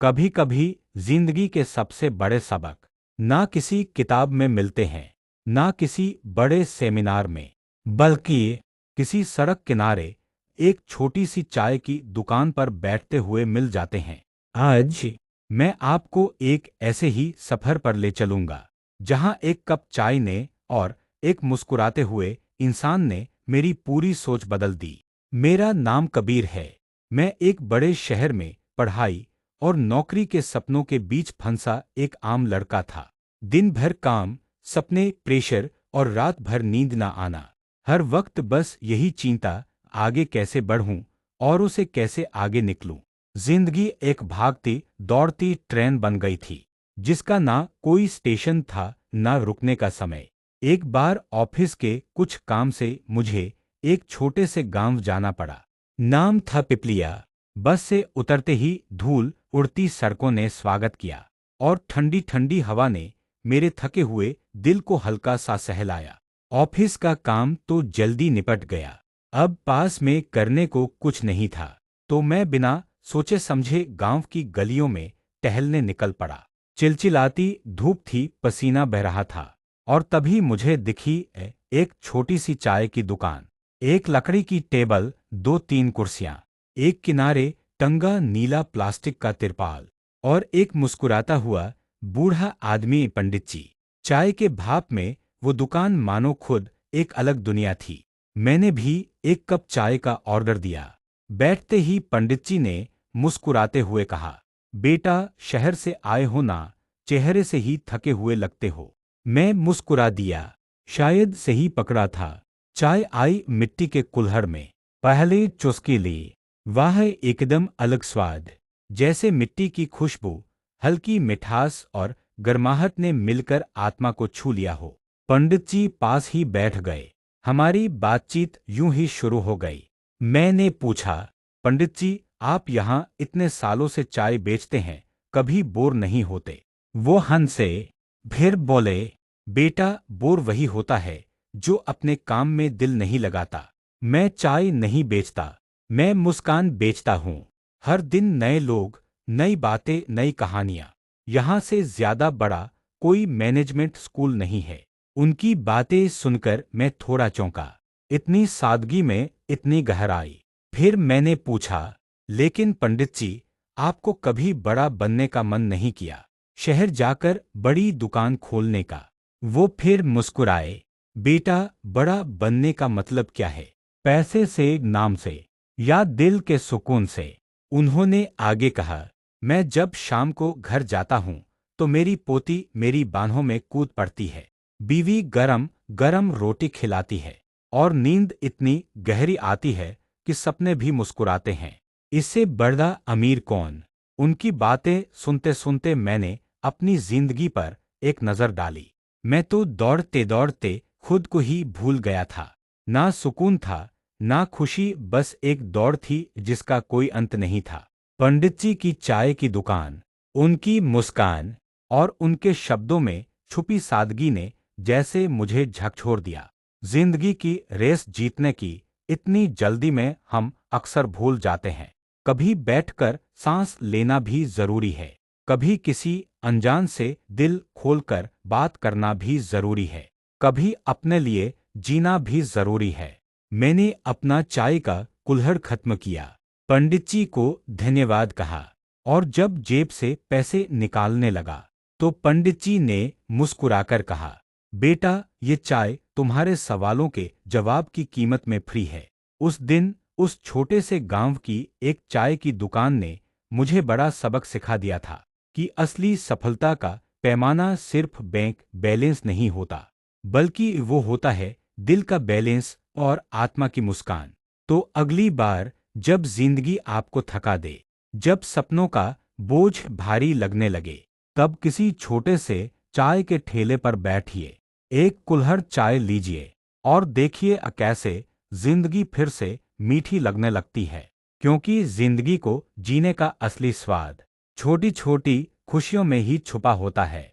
कभी कभी जिंदगी के सबसे बड़े सबक ना किसी किताब में मिलते हैं, ना किसी बड़े सेमिनार में, बल्कि किसी सड़क किनारे एक छोटी सी चाय की दुकान पर बैठते हुए मिल जाते हैं। आज मैं आपको एक ऐसे ही सफर पर ले चलूंगा, जहां एक कप चाय ने और एक मुस्कुराते हुए इंसान ने मेरी पूरी सोच बदल दी। मेरा नाम कबीर है। मैं एक बड़े शहर में पढ़ाई और नौकरी के सपनों के बीच फंसा एक आम लड़का था। दिन भर काम, सपने, प्रेशर और रात भर नींद ना आना। हर वक्त बस यही चिंता, आगे कैसे बढ़ूं और उसे कैसे आगे निकलूं। जिंदगी एक भागती दौड़ती ट्रेन बन गई थी, जिसका ना कोई स्टेशन था, ना रुकने का समय। एक बार ऑफिस के कुछ काम से मुझे एक छोटे से गांव जाना पड़ा। नाम था पिपलिया। बस से उतरते ही धूल उड़ती सड़कों ने स्वागत किया और ठंडी ठंडी हवा ने मेरे थके हुए दिल को हल्का सा सहलाया। ऑफिस का काम तो जल्दी निपट गया। अब पास में करने को कुछ नहीं था, तो मैं बिना सोचे समझे गांव की गलियों में टहलने निकल पड़ा। चिलचिलाती धूप थी, पसीना बह रहा था, और तभी मुझे दिखी एक छोटी सी चाय की दुकान। एक लकड़ी की टेबल, दो तीन कुर्सियां, एक किनारे टंगा नीला प्लास्टिक का तिरपाल, और एक मुस्कुराता हुआ बूढ़ा आदमी, पंडित जी। चाय के भाप में वो दुकान मानो खुद एक अलग दुनिया थी। मैंने भी एक कप चाय का ऑर्डर दिया। बैठते ही पंडित जी ने मुस्कुराते हुए कहा, बेटा, शहर से आए हो ना, चेहरे से ही थके हुए लगते हो। मैं मुस्कुरा दिया। शायद सही पकड़ा था। चाय आई मिट्टी के कुल्हड़ में। पहले चुस्की ली। वाह, एकदम अलग स्वाद। जैसे मिट्टी की खुशबू, हल्की मिठास और गर्माहट ने मिलकर आत्मा को छू लिया हो। पंडित जी पास ही बैठ गए। हमारी बातचीत यूं ही शुरू हो गई। मैंने पूछा, पंडित जी, आप यहाँ इतने सालों से चाय बेचते हैं, कभी बोर नहीं होते? वो हंसे, फिर बोले, बेटा, बोर वही होता है जो अपने काम में दिल नहीं लगाता। मैं चाय नहीं बेचता, मैं मुस्कान बेचता हूँ। हर दिन नए लोग, नई बातें, नई कहानियाँ। यहाँ से ज्यादा बड़ा कोई मैनेजमेंट स्कूल नहीं है। उनकी बातें सुनकर मैं थोड़ा चौंका। इतनी सादगी में इतनी गहराई। फिर मैंने पूछा, लेकिन पंडित जी, आपको कभी बड़ा बनने का मन नहीं किया, शहर जाकर बड़ी दुकान खोलने का? वो फिर मुस्कुराए। बेटा, बड़ा बनने का मतलब क्या है? पैसे से, नाम से, या दिल के सुकून से? उन्होंने आगे कहा, मैं जब शाम को घर जाता हूँ तो मेरी पोती मेरी बाहों में कूद पड़ती है। बीवी गरम गरम रोटी खिलाती है, और नींद इतनी गहरी आती है कि सपने भी मुस्कुराते हैं। इससे बड़ा अमीर कौन? उनकी बातें सुनते सुनते मैंने अपनी जिंदगी पर एक नजर डाली। मैं तो दौड़ते दौड़ते खुद को ही भूल गया था। ना सुकून था, ना खुशी, बस एक दौड़ थी जिसका कोई अंत नहीं था। पंडित जी की चाय की दुकान, उनकी मुस्कान और उनके शब्दों में छुपी सादगी ने जैसे मुझे झकझोर दिया। जिंदगी की रेस जीतने की इतनी जल्दी में हम अक्सर भूल जाते हैं। कभी बैठकर सांस लेना भी जरूरी है, कभी किसी अनजान से दिल खोलकर बात करना भी जरूरी है, कभी अपने लिए जीना भी जरूरी है। मैंने अपना चाय का कुल्हड़ खत्म किया, पंडित जी को धन्यवाद कहा, और जब जेब से पैसे निकालने लगा तो पंडित जी ने मुस्कुराकर कहा, बेटा, ये चाय तुम्हारे सवालों के जवाब की कीमत में फ्री है। उस दिन उस छोटे से गांव की एक चाय की दुकान ने मुझे बड़ा सबक सिखा दिया था कि असली सफलता का पैमाना सिर्फ बैंक बैलेंस नहीं होता, बल्कि वो होता है दिल का बैलेंस और आत्मा की मुस्कान। तो अगली बार जब जिंदगी आपको थका दे, जब सपनों का बोझ भारी लगने लगे, तब किसी छोटे से चाय के ठेले पर बैठिए, एक कुल्हड़ चाय लीजिए, और देखिए कैसे जिंदगी फिर से मीठी लगने लगती है। क्योंकि जिंदगी को जीने का असली स्वाद छोटी छोटी खुशियों में ही छुपा होता है।